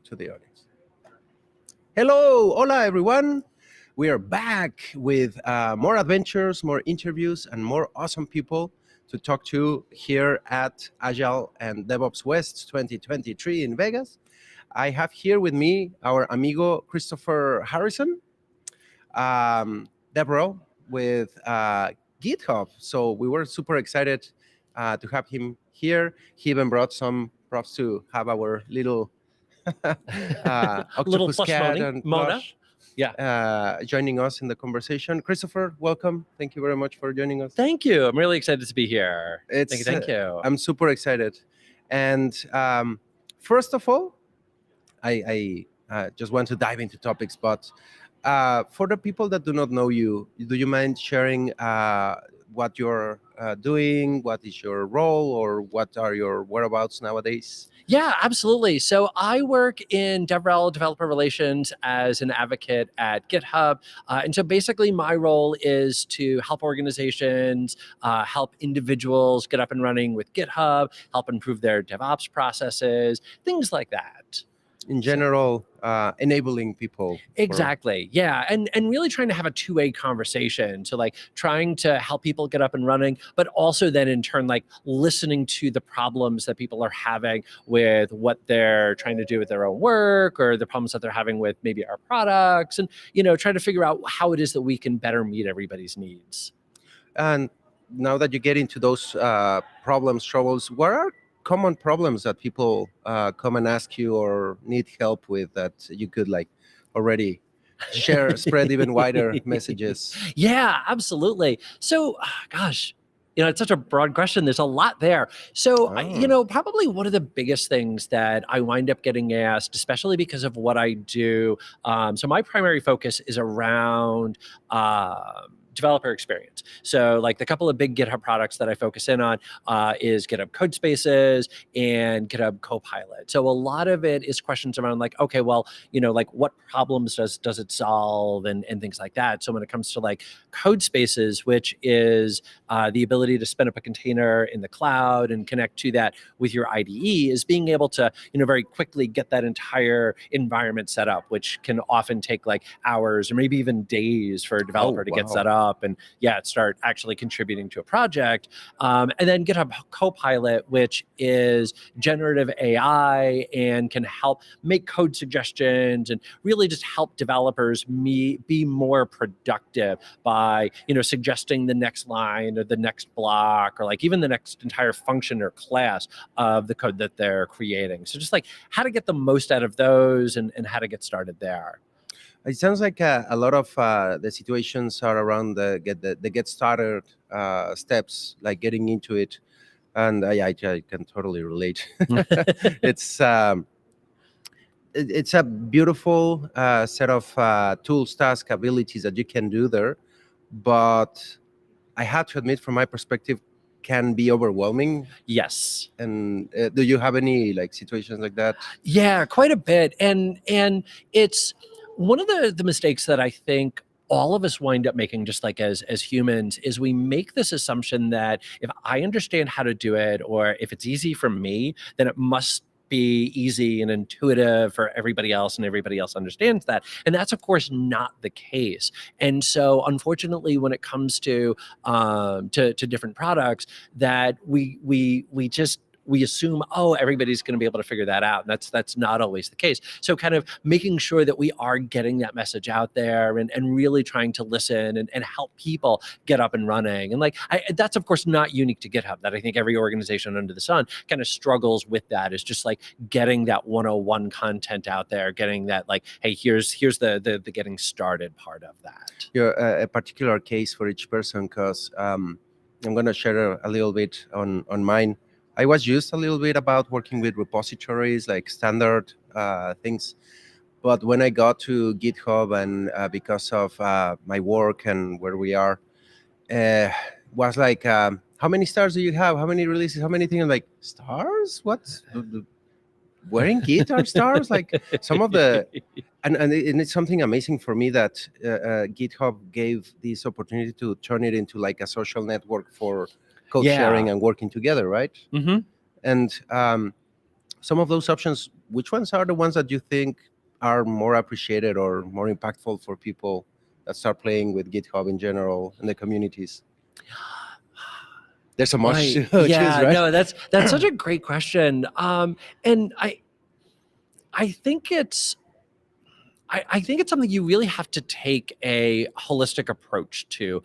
to the audience. Hello, hola everyone. We are back with more adventures, more interviews, and more awesome people to talk to here at Agile and DevOps West 2023 in Vegas. I have here with me our amigo Christopher Harrison, Deborah with GitHub. So we were super excited to have him here. He even brought some props to have our little Little octopus plush cat pony, and Mona. plush joining us in the conversation. Christopher, welcome. Thank you very much for joining us. Thank you. I'm really excited to be here. Thank you. I'm super excited. And first of all, I just want to dive into topics, but for the people that do not know you, do you mind sharing what you're doing? What is your role, or what are your whereabouts nowadays? Yeah, absolutely. So I work in DevRel, developer relations, as an advocate at GitHub. And so basically my role is to help organizations, help individuals get up and running with GitHub, help improve their DevOps processes, things like that. In general, enabling people. Exactly. Yeah. And really trying to have a two-way conversation. So like trying to help people get up and running, but also then in turn, like listening to the problems that people are having with what they're trying to do with their own work, or the problems that they're having with maybe our products, and, trying to figure out how it is that we can better meet everybody's needs. And now that you get into those problems, troubles, what are common problems that people come and ask you or need help with that you could like already share, spread even wider messages? Yeah, absolutely. So, gosh, it's such a broad question. There's a lot there. So, probably one of the biggest things that I wind up getting asked, especially because of what I do. So my primary focus is around developer experience. So like the couple of big GitHub products that I focus in on is GitHub Codespaces and GitHub Copilot. So a lot of it is questions around like, okay, well, like what problems does it solve, and things like that. So when it comes to like Codespaces, which is the ability to spin up a container in the cloud and connect to that with your IDE, is being able to, very quickly get that entire environment set up, which can often take like hours or maybe even days for a developer to get set up and start actually contributing to a project. And then GitHub Copilot, which is generative AI and can help make code suggestions and really just help developers be more productive by, suggesting the next line or the next block or like even the next entire function or class of the code that they're creating. So just like how to get the most out of those and how to get started there. It sounds like a lot of the situations are around the get started steps, like getting into it, and I can totally relate. It's a beautiful set of tools, tasks, abilities that you can do there, but I have to admit, from my perspective, can be overwhelming. Yes. And do you have any like situations like that? Yeah, quite a bit, and it's one of the mistakes that I think all of us wind up making, just like as humans, is we make this assumption that if I understand how to do it, or if it's easy for me, then it must be easy and intuitive for everybody else, and everybody else understands that. And that's of course not the case. And so unfortunately, when it comes to different products, that we just we assume, oh, everybody's going to be able to figure that out. And that's not always the case. So kind of making sure that we are getting that message out there and really trying to listen and help people get up and running. And like, that's of course not unique to GitHub. That I think every organization under the sun kind of struggles with that, is just like getting that 101 content out there, getting that like, hey, here's the getting started part of that. You're a particular case for each person, because I'm going to share a little bit on mine. I was used a little bit about working with repositories, like standard things. But when I got to GitHub, and because of my work and where we are, was like, how many stars do you have? How many releases? How many things? I'm like, stars? What? Where in Git are stars? Like some of the... And it's something amazing for me that GitHub gave this opportunity to turn it into like a social network for code sharing and working together, right? Mm-hmm. And some of those options, which ones are the ones that you think are more appreciated or more impactful for people that start playing with GitHub in general and the communities? There's so much Boy, to choose, yeah, right? no, that's such a great question. And I think I think it's something you really have to take a holistic approach to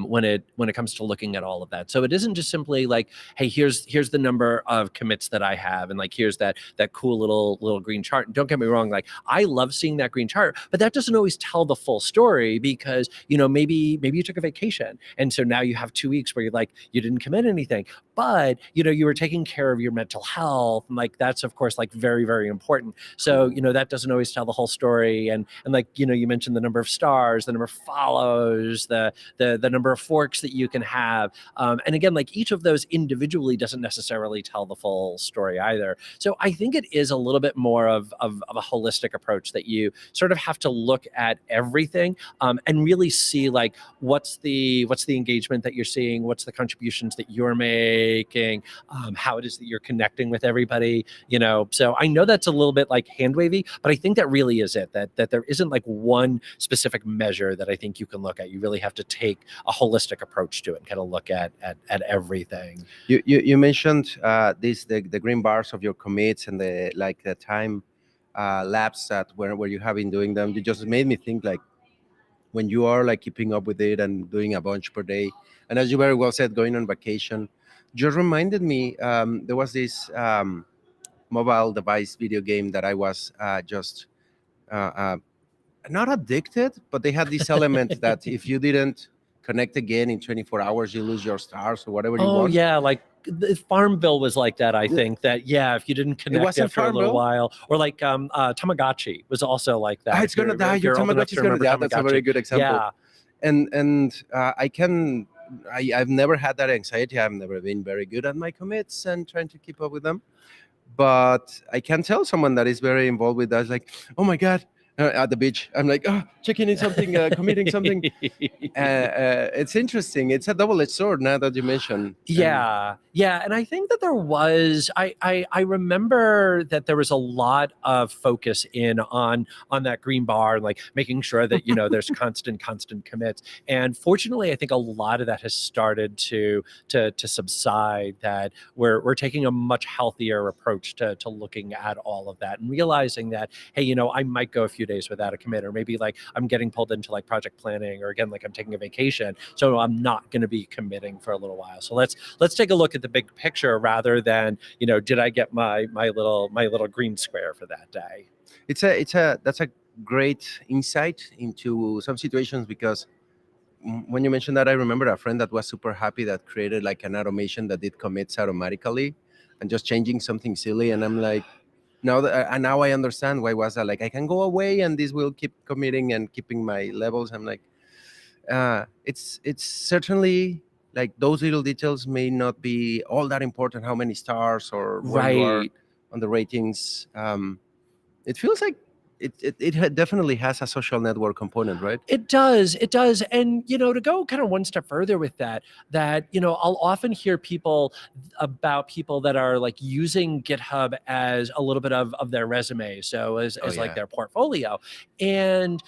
when it comes to looking at all of that. So it isn't just simply like, hey, here's the number of commits that I have, and like here's that cool little green chart. And don't get me wrong, like I love seeing that green chart, but that doesn't always tell the full story because maybe you took a vacation, and so now you have 2 weeks where you didn't commit anything, but you were taking care of your mental health, and like that's of course like very very important. So that doesn't always tell the whole story. And like you mentioned the number of stars, the number of follows, the number of forks that you can have, and again, like each of those individually doesn't necessarily tell the full story either. So I think it is a little bit more of a holistic approach, that you sort of have to look at everything, and really see like what's the engagement that you're seeing, what's the contributions that you're making, how it is that you're connecting with everybody. So I know that's a little bit like hand wavy, but I think that really is it, that there isn't like one specific measure that I think you can look at. You really have to take a holistic approach to it and kind of look at everything. You mentioned the green bars of your commits and the time lapse that where you have been doing them. You just made me think like when you are like keeping up with it and doing a bunch per day, and as you very well said, going on vacation, just reminded me there was this mobile device video game that I was just uh, uh, not addicted, but they had this element that if you didn't connect again in 24 hours, you lose your stars or whatever you Oh want. yeah, like Farmville was like that. I think that yeah, if you didn't It connect wasn't after a little Farmville. while, or like Tamagotchi was also like Ah, that. it's gonna die. If Your you're old enough Tamagotchi is to gonna remember die. That's a very Tamagotchi, good example. yeah, And I've never had that anxiety. I've never been very good at my commits and trying to keep up with them. But I can tell someone that is very involved with that, like, oh my god, at the beach, I'm like, oh, checking in something, committing something. It's interesting. It's a double-edged sword now that you mention. And yeah, and I think that there was I remember that there was a lot of focus in on that green bar, like making sure that there's constant commits. And fortunately, I think a lot of that has started to subside. That we're taking a much healthier approach to looking at all of that and realizing that, hey, I might go a few days without a commit, or maybe like I'm getting pulled into like project planning, or again like I'm taking a vacation, so I'm not going to be committing for a little while. So let's take a look at the big picture rather than did I get my little green square for that day. that's a great insight into some situations, because when you mentioned that, I remember a friend that was super happy that created like an automation that did commits automatically and just changing something silly. And I'm like, now I understand why was that. Like, I can go away and this will keep committing and keeping my levels. I'm like, it's certainly like those little details may not be all that important, how many stars or where you are Right. on the ratings. It feels like it definitely has a social network component, right? It does. It does. And, to go kind of one step further with that, I'll often hear about people that are like using GitHub as a little bit of their resume. So Oh as like yeah. their portfolio. And,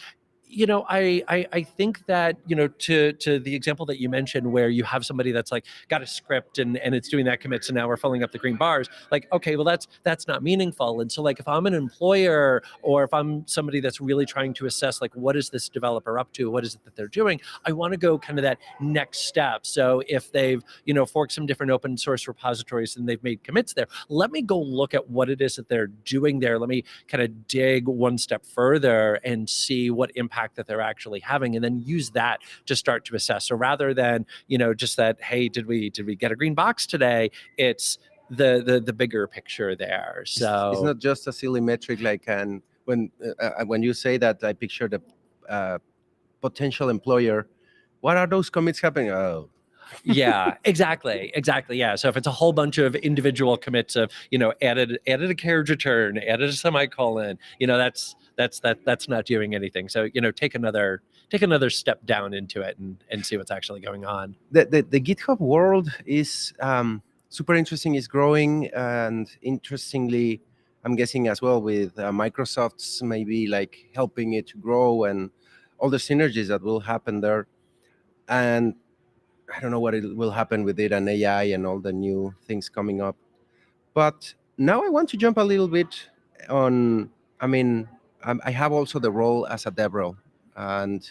I think that, to the example that you mentioned where you have somebody that's like got a script and it's doing that commit. So now we're filling up the green bars. Like, okay, well, that's not meaningful. And so like if I'm an employer, or if I'm somebody that's really trying to assess like what is this developer up to, what is it that they're doing, I want to go kind of that next step. So if they've forked some different open source repositories and they've made commits there, let me go look at what it is that they're doing there. Let me kind of dig one step further and see what impact that they're actually having, and then use that to start to assess. So rather than just that, hey, did we get a green box today, it's the bigger picture there. It's So not just a silly metric like, and when you say that, I picture the uh, potential employer. What are those commits happening? Oh, yeah, exactly. Yeah. So if it's a whole bunch of individual commits of, added a carriage return, added a semicolon, that's not doing anything. So, take another step down into it and see what's actually going on. the GitHub world is super interesting. It's growing, and interestingly, I'm guessing as well with Microsoft's maybe like helping it to grow and all the synergies that will happen there. And I don't know what it will happen with it and AI and all the new things coming up. But now I want to jump a little bit on. I mean, I have also the role as a DevRel, and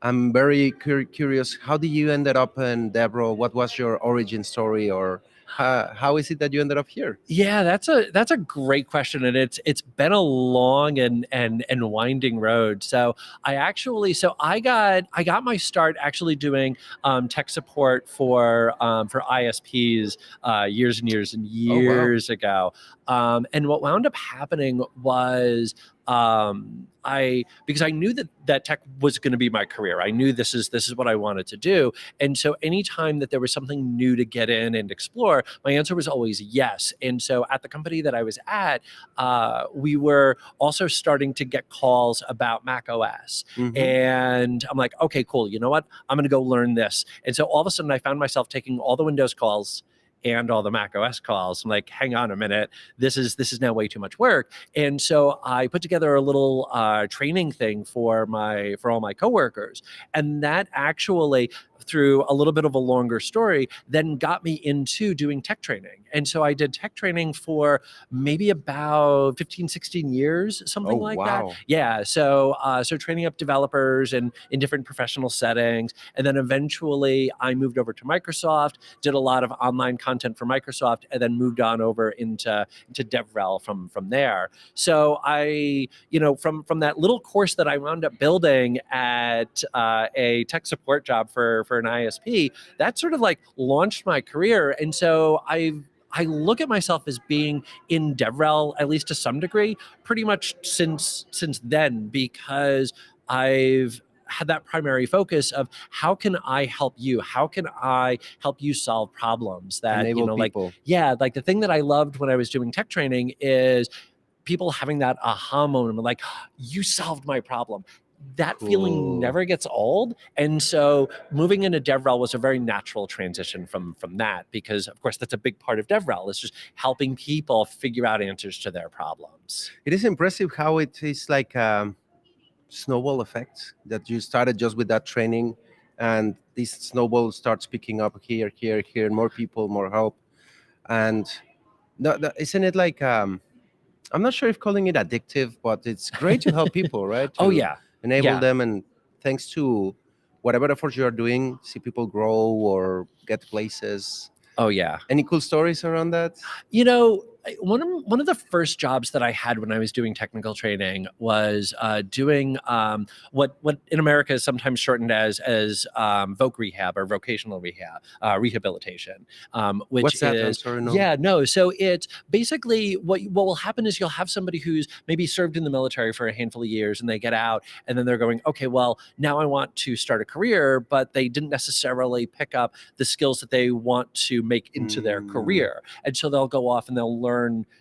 I'm very curious. How did you ended up in DevRel? What was your origin story, or how is it that you ended up here? Yeah, that's a great question, and it's been a long and winding road. So I got my start actually doing tech support for ISPs years and years and Oh wow! years ago. And what wound up happening was I because I knew that tech was going to be my career. I knew this is what I wanted to do, and so anytime that there was something new to get in and explore, my answer was always yes. And so at the company that I was at, we were also starting to get calls about Mac OS. Mm-hmm. And I'm like, okay, cool. You know what? I'm going to go learn this. And so all of a sudden I found myself taking all the Windows calls and all the Mac OS calls. I'm like, hang on a minute, this is now way too much work. And so I put together a little training thing for all my coworkers, and that actually, through a little bit of a longer story, then got me into doing tech training. And so I did tech training for maybe about 15, 16 years, Oh something like that. wow! Yeah. So training up developers and in different professional settings. And then eventually I moved over to Microsoft, did a lot of online content for Microsoft, and then moved on over into DevRel from there. So from that little course that I wound up building at a tech support job for an ISP, that sort of like launched my career. And so I look at myself as being in DevRel, at least to some degree, pretty much since then, because I've had that primary focus of how can I help you? How can I help you solve problems that, Enable like, people. yeah, like the thing that I loved when I was doing tech training is people having that aha moment, like, you solved my problem. That feeling Cool. never gets old. And so moving into DevRel was a very natural transition from that, because of course that's a big part of DevRel, is just helping people figure out answers to their problems. It is impressive how it is like snowball effect that you started just with that training, and this snowball starts picking up here, here, here, more people, more help, and isn't it like I'm not sure if calling it addictive, but it's great to help people, right? Oh To yeah. enable Yeah. them, and thanks to whatever efforts you are doing, see people grow or get places. Oh yeah. Any cool stories around that? One of the first jobs that I had when I was doing technical training was doing what in America is sometimes shortened as voc rehab or vocational rehabilitation, which What's that? I'm is, sorry, no. yeah, no. So it's basically what will happen is you'll have somebody who's maybe served in the military for a handful of years, and they get out, and then they're going, okay, well, now I want to start a career, but they didn't necessarily pick up the skills that they want to make into their Mm, career. And so they'll go off and they'll learn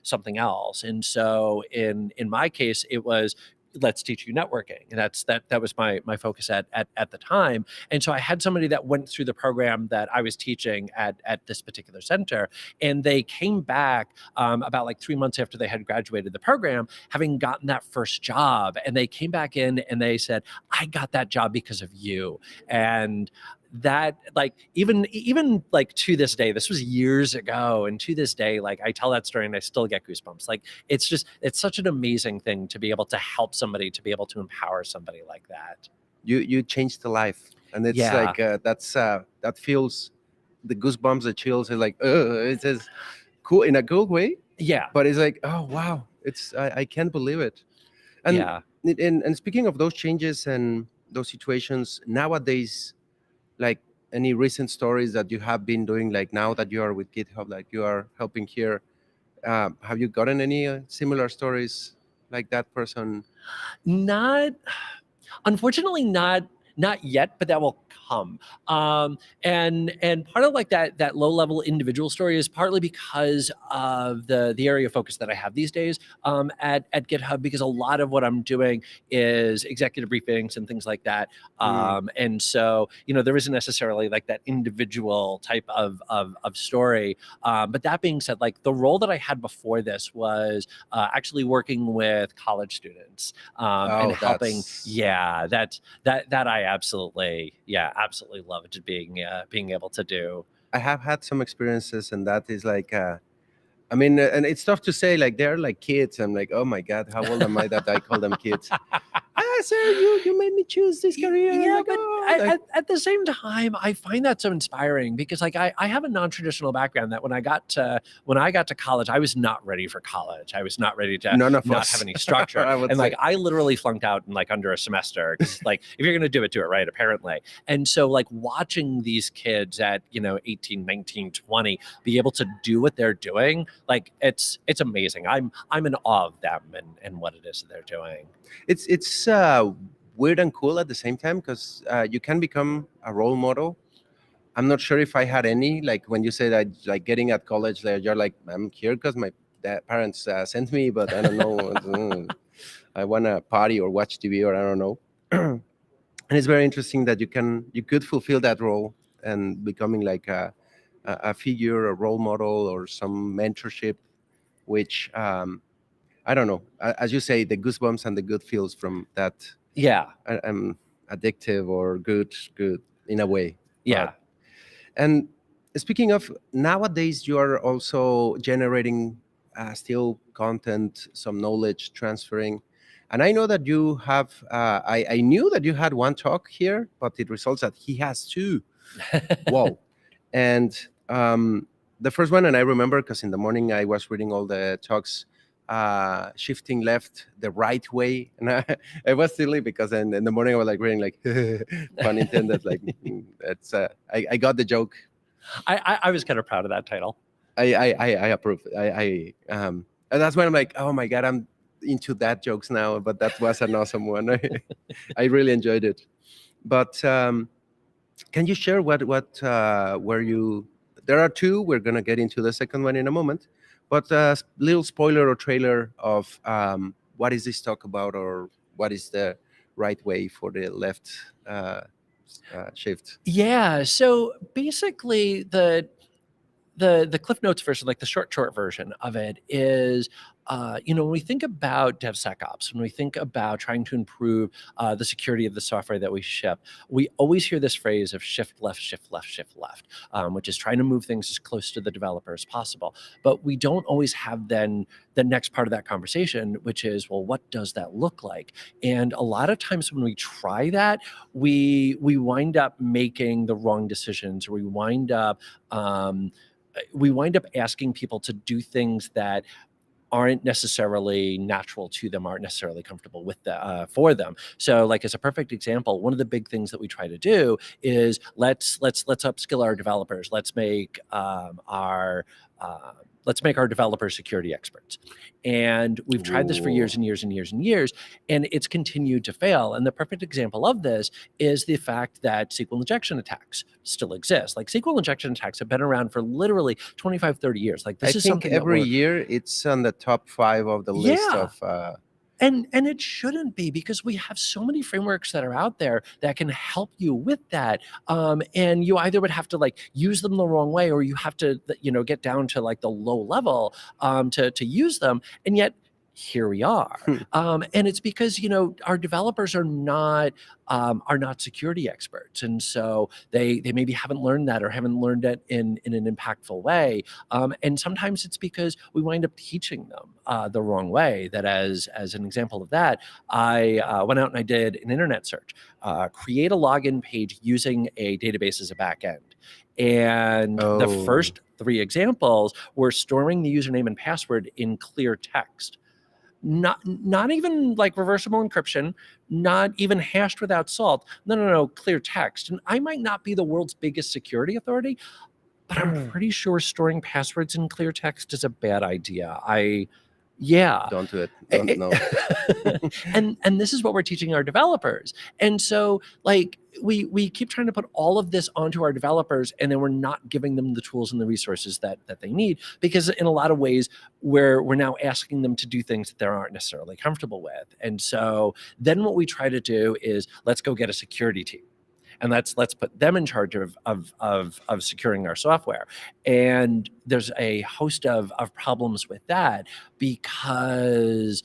something else. And so in my case, it was, let's teach you networking. And that was my focus at the time. And so I had somebody that went through the program that I was teaching at this particular center, and they came back about like 3 months after they had graduated the program, having gotten that first job. And they came back in and they said, I got that job because of you. And that, like, even like to this day, this was years ago, and to this day, like, I tell that story and I still get goosebumps. Like, it's such an amazing thing to be able to help somebody, to be able to empower somebody like that. you changed the life, and it's Yeah. like that feels the goosebumps, the chills. Are like, it is cool in a good way, Yeah. but it's like, oh wow, I can't believe it. And Yeah. and speaking of those changes and those situations nowadays, like any recent stories that you have been doing, like now that you are with GitHub, like you are helping here, have you gotten any similar stories like that person? Not Unfortunately, not yet, but that will come. And part of like that low level individual story is partly because of the area of focus that I have these days at GitHub, because a lot of what I'm doing is executive briefings and things like that. And so, there isn't necessarily like that individual type of story. But that being said, like the role that I had before this was actually working with college students and helping. Yeah, that I absolutely loved being able to do. I have had some experiences, and that is like, I mean, and it's tough to say, like they're like kids. I'm like, oh my God, how old am I that I call them kids? Sir, you made me choose this career. Yeah, like, but at the same time, I find that so inspiring because like I have a non-traditional background that when I got to college, I was not ready for college. I was not ready to not have any structure. And like I literally flunked out in like under a semester. Like if you're gonna do it right, apparently. And so like watching these kids at 18, 19, 20 be able to do what they're doing, like it's amazing. I'm in awe of them and what it is that they're doing. It's weird and cool at the same time, because you can become a role model. I'm not sure if I had any, like when you say that, like getting at college, you're like, I'm here because my parents sent me, but I don't know. I want to party or watch TV, or I don't know. And it's very interesting that you could fulfill that role and becoming like a figure, a role model, or some mentorship, which I don't know. As you say, the goosebumps and the good feels from that. Yeah. Addictive or good in a way. Yeah. And speaking of, nowadays you are also generating still content, some knowledge transferring. And I know that you have, I knew that you had one talk here, but it results that he has two. Whoa. And the first one, and I remember because in the morning I was reading all the talks, shifting left the right way, and it was silly because in the morning I was like reading like pun intended, like it's I got the joke. I was kind of proud of that title. I approve. And that's when I'm like, oh my God, I'm into that jokes now. But that was an awesome one. I really enjoyed it. But can you share what were you? There are two. We're gonna get into the second one in a moment. But a little spoiler or trailer of what is this talk about, or what is the right way for the left shift? Yeah. So basically, the Cliff Notes version, like the short version of it, is when we think about DevSecOps, when we think about trying to improve the security of the software that we ship, we always hear this phrase of shift left, shift left, shift left, which is trying to move things as close to the developer as possible. But we don't always have then the next part of that conversation, which is, well, what does that look like? And a lot of times when we try that, we wind up making the wrong decisions, or we wind up asking people to do things that aren't necessarily natural to them, aren't necessarily comfortable with for them. So like as a perfect example, one of the big things that we try to do is let's upskill our developers. Let's make our developers security experts. And we've tried this for years and years and years and years, and it's continued to fail. And the perfect example of this is the fact that SQL injection attacks still exist. Like SQL injection attacks have been around for literally 25, 30 years. Like this is something every year it's on the top 5 of the list of... And it shouldn't be, because we have so many frameworks that are out there that can help you with that. And you either would have to like use them the wrong way, or you have to, get down to like the low level to use them. And yet here we are. And it's because, our developers are not security experts. And so they maybe haven't learned that, or haven't learned it in an impactful way. And sometimes it's because we wind up teaching them the wrong way. That as an example of that, I went out and I did an internet search, create a login page using a database as a backend. And the first 3 examples were storing the username and password in clear text. Not even like reversible encryption, not even hashed without salt. No, clear text. And I might not be the world's biggest security authority, but I'm pretty sure storing passwords in clear text is a bad idea. Yeah. Don't do it. Don't know. And this is what we're teaching our developers. And so like we keep trying to put all of this onto our developers, and then we're not giving them the tools and the resources that they need, because in a lot of ways we're now asking them to do things that they aren't necessarily comfortable with. And so then what we try to do is, let's go get a security team, and let's put them in charge of securing our software. And there's a host of problems with that, because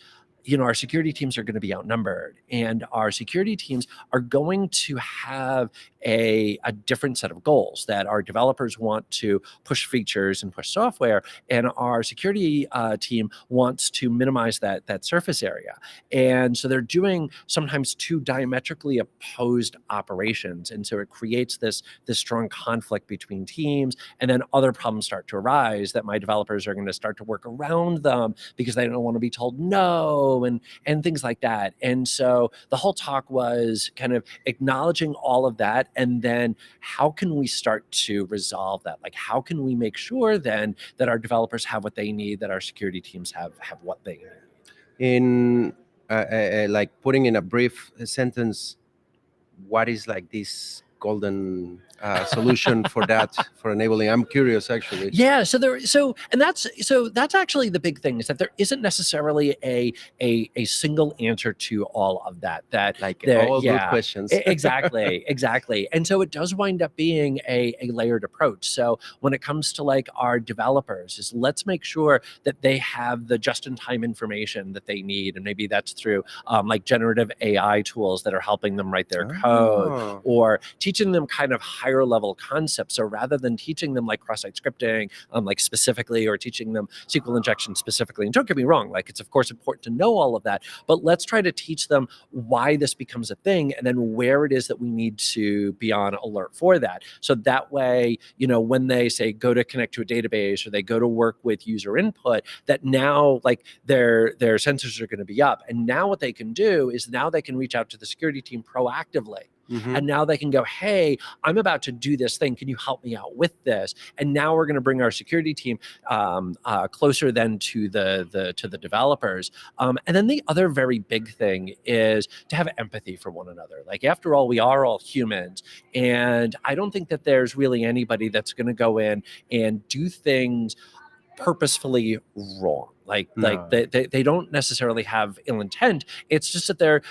our security teams are going to be outnumbered, and our security teams are going to have a different set of goals. That our developers want to push features and push software, and our security team wants to minimize that surface area. And so they're doing sometimes two diametrically opposed operations, and so it creates this strong conflict between teams. And then other problems start to arise that my developers are going to start to work around them, because they don't want to be told no, and things like that. And so the whole talk was kind of acknowledging all of that, and then how can we start to resolve that? Like, how can we make sure then that our developers have what they need, that our security teams have what they need? In like putting in a brief sentence, what is like this golden solution for that, for enabling? I'm curious, actually. Yeah, and that's actually the big thing, is that there isn't necessarily a single answer to all of that. That Like there, all yeah, good questions. exactly. And so it does wind up being a layered approach. So when it comes to like our developers, is let's make sure that they have the just-in-time information that they need, and maybe that's through like generative AI tools that are helping them write their code, or teaching them kind of higher level concepts. So rather than teaching them like cross-site scripting, like specifically, or teaching them SQL injection specifically, and don't get me wrong, like it's of course important to know all of that, but let's try to teach them why this becomes a thing, and then where it is that we need to be on alert for that. So that way, when they say go to connect to a database, or they go to work with user input, that now like their sensors are going to be up, and now what they can do is now they can reach out to the security team proactively. Mm-hmm. And now they can go, hey, I'm about to do this thing. Can you help me out with this? And now we're going to bring our security team closer then to the developers. And then the other very big thing is to have empathy for one another. Like, after all, we are all humans. And I don't think that there's really anybody that's going to go in and do things purposefully wrong. Like they don't necessarily have ill intent. It's just that they're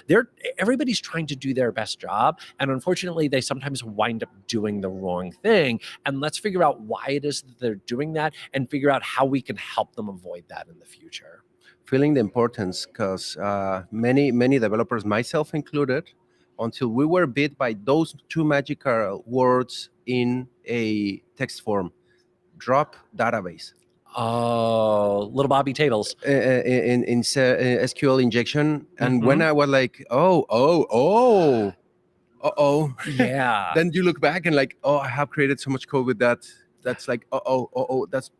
everybody's trying to do their best job, and unfortunately they sometimes wind up doing the wrong thing. And let's figure out why it is that they're doing that, and figure out how we can help them avoid that in the future. Feeling the importance, because many developers, myself included, until we were bit by those two magical words in a text form: drop database. Oh, little Bobby tables in SQL injection, and Mm-hmm. when I was like, oh, Yeah. then you look back and like, I have created so much code with that. That's like, that's,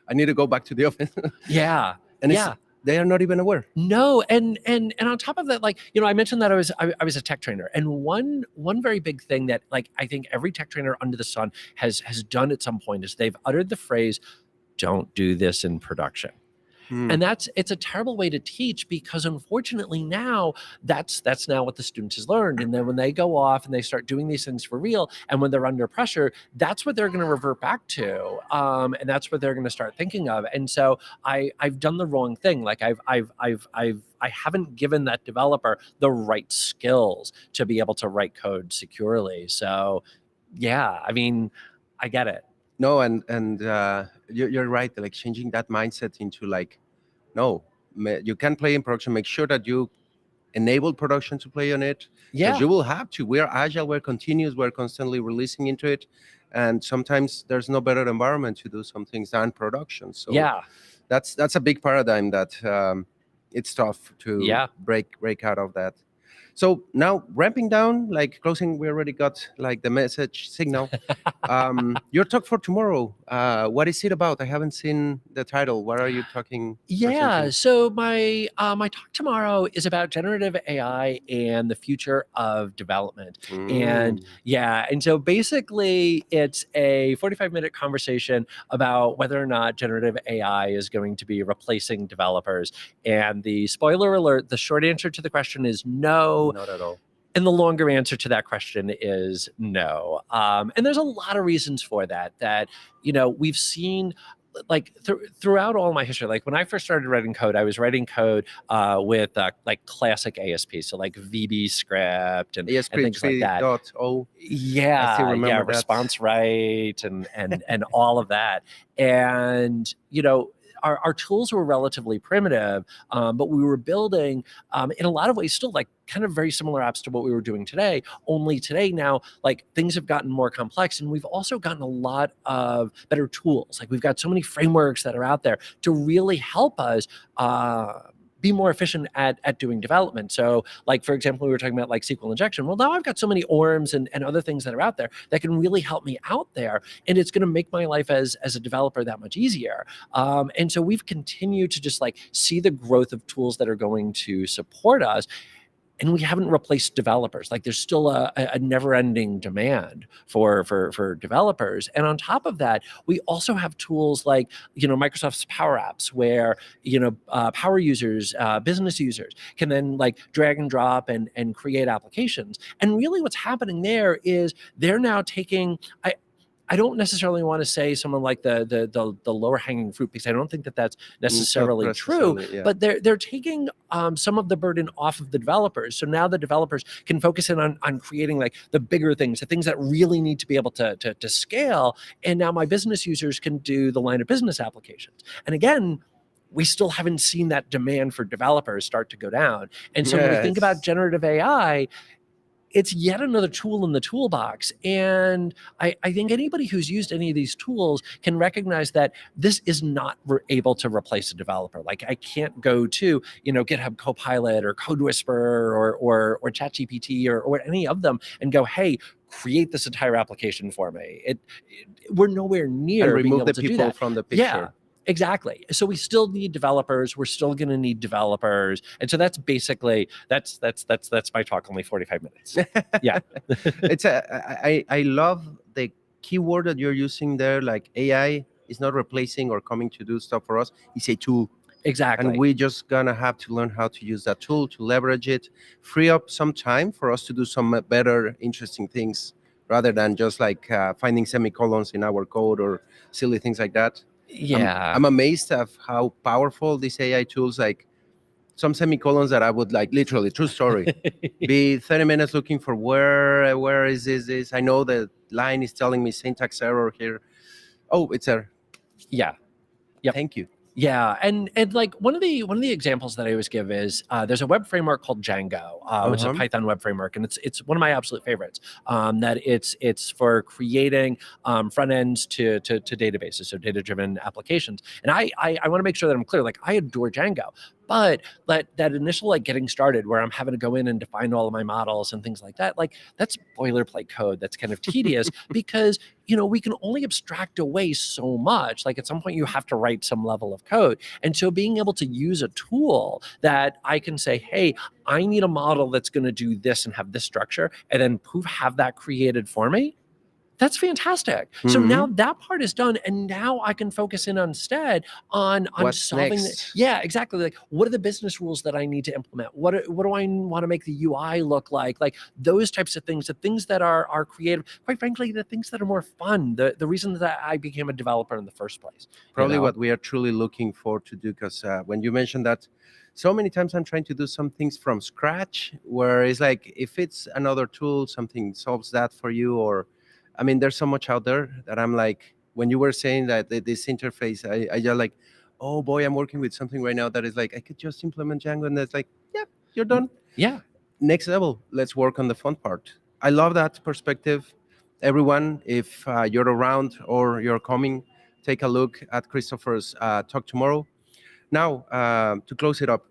I need to go back to the office. Yeah. And yeah. They are not even aware. No, and on top of that, like, I mentioned that I was a tech trainer, and one very big thing that like I think every tech trainer under the sun has done at some point is they've uttered the phrase, "Don't do this in production." And it's a terrible way to teach, because unfortunately now that's now what the student has learned. And then when they go off and they start doing these things for real, and when they're under pressure, that's what they're going to revert back to, and that's what they're going to start thinking of. And so I've done the wrong thing. Like I haven't given that developer the right skills to be able to write code securely. So yeah, I mean, I get it. No, and you're right. Like, changing that mindset into like, no, you can play in production. Make sure that you enable production to play on it. Yeah. Because you will have to. We're agile. We're continuous. We're constantly releasing into it, and sometimes there's no better environment to do some things than production. So yeah, that's a big paradigm that it's tough to Yeah. break out of that. So now ramping down, like closing, we already got like the message signal. Your talk for tomorrow. What is it about? I haven't seen the title. What are you talking Yeah, presenting? so my talk tomorrow is about generative AI and the future of development. And Mm. yeah, and so basically it's a 45-minute conversation about whether or not generative AI is going to be replacing developers. And the spoiler alert, the short answer to the question is no. Not at all. And the longer answer to that question is no. And there's a lot of reasons for that. We've seen like throughout all my history. Like when I first started writing code, I was writing code with like classic ASP, so like VB script and ASP things like that. 3.0. I still Yeah, remember that. response right and all of that. And our tools were relatively primitive, but we were building in a lot of ways still like kind of very similar apps to what we were doing today. Only today now, like things have gotten more complex, and we've also gotten a lot of better tools. Like we've got so many frameworks that are out there to really help us be more efficient at doing development. So like, for example, we were talking about like SQL injection. Well, now I've got so many ORMs and other things that are out there that can really help me out there. And it's going to make my life as a developer that much easier. And so we've continued to just like see the growth of tools that are going to support us. And we haven't replaced developers. Like there's still a never-ending demand for developers. And on top of that, we also have tools like Microsoft's Power Apps, where power users, business users, can then like drag and drop and create applications. And really, what's happening there is they're now taking. I don't necessarily want to say someone like the lower hanging fruit, because I don't think that that's necessarily true. Yeah. But they're taking some of the burden off of the developers. So now the developers can focus in on creating like the bigger things, the things that really need to be able to scale. And now my business users can do the line of business applications. And again, we still haven't seen that demand for developers start to go down. And so when we think about generative AI, it's yet another tool in the toolbox. And I think anybody who's used any of these tools can recognize that this is not able to replace a developer. Like I can't go to, GitHub Copilot or Code Whisperer or ChatGPT or any of them and go, hey, create this entire application for me. We're nowhere near and being remove able the to do people that. from the picture. Yeah. Exactly. So we still need developers. We're still going to need developers, and so that's basically that's my talk. Only 45 minutes. Yeah, I love the keyword that you're using there. Like AI is not replacing or coming to do stuff for us. It's a tool, exactly. and we just gonna have to learn how to use that tool to leverage it, free up some time for us to do some better, interesting things rather than just like finding semicolons in our code or silly things like that. Yeah. I'm amazed of how powerful these AI tools, like some semicolons that I would like literally, true story, be 30 minutes looking for where is this. I know the line is telling me syntax error here. Oh, it's there. Yeah. Yep. Thank you. Yeah, and like one of the examples that I always give is there's a web framework called Django, which is a Python web framework, and it's one of my absolute favorites. That it's for creating front ends to databases, so data driven applications. And I want to make sure that I'm clear. Like I adore Django, but that initial like getting started where I'm having to go in and define all of my models and things like that, like that's boilerplate code that's kind of tedious because we can only abstract away so much. Like at some point you have to write some level of code. And so being able to use a tool that I can say, hey, I need a model that's going to do this and have this structure, and then poof, have that created for me. That's fantastic. So now that part is done, and now I can focus in instead on What's solving. next? Yeah, exactly. Like, what are the business rules that I need to implement? What do I want to make the UI look like? Like those types of things, the things that are creative. Quite frankly, the things that are more fun. The reason that I became a developer in the first place. Probably what we are truly looking for to do, because when you mentioned that, so many times I'm trying to do some things from scratch, where it's like if it's another tool, something solves that for you, or I mean, there's so much out there that I'm like, when you were saying that this interface, I just like, oh boy, I'm working with something right now that is like, I could just implement Django, and that's like, yeah, you're done. Yeah. Next level, let's work on the fun part. I love that perspective. Everyone, if you're around or you're coming, take a look at Christopher's talk tomorrow. Now, to close it up,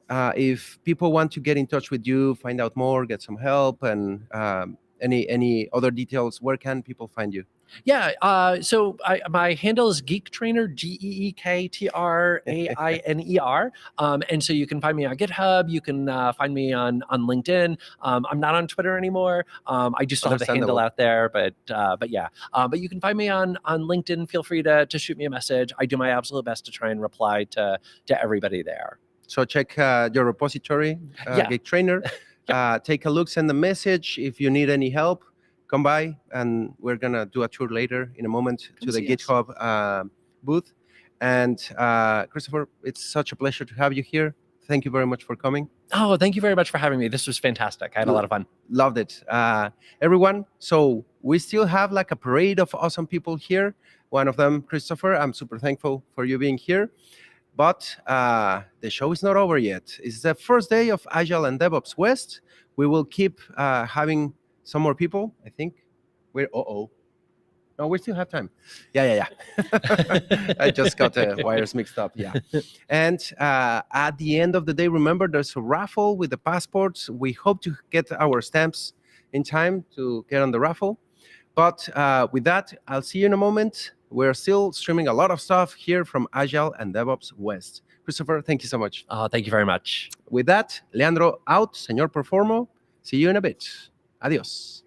if people want to get in touch with you, find out more, get some help, and any other details, where can people find you? Yeah, so my handle is Geek Trainer, GeekTrainer. And so you can find me on GitHub. You can find me on LinkedIn. I'm not on Twitter anymore. I do still have the handle out there, but yeah. But you can find me on LinkedIn. Feel free to shoot me a message. I do my absolute best to try and reply to everybody there. So check your repository, Geek Trainer. Take a look, send a message if you need any help. Come by, and we're gonna do a tour later in a moment to the GitHub booth. And Christopher, it's such a pleasure to have you here. Thank you very much for coming. Oh, thank you very much for having me. This was fantastic. I had a lot of fun. Loved it. Everyone, so we still have like a parade of awesome people here. One of them, Christopher, I'm super thankful for you being here. But the show is not over yet. It's the first day of Agile and DevOps West. We will keep having some more people. I think we're, no, we still have time. Yeah. I just got the wires mixed up. Yeah. And at the end of the day, remember, there's a raffle with the passports. We hope to get our stamps in time to get on the raffle. But with that, I'll see you in a moment. We're still streaming a lot of stuff here from Agile and DevOps West. Christopher, thank you so much. Thank you very much. With that, Leandro out, Señor Performo. See you in a bit. Adiós.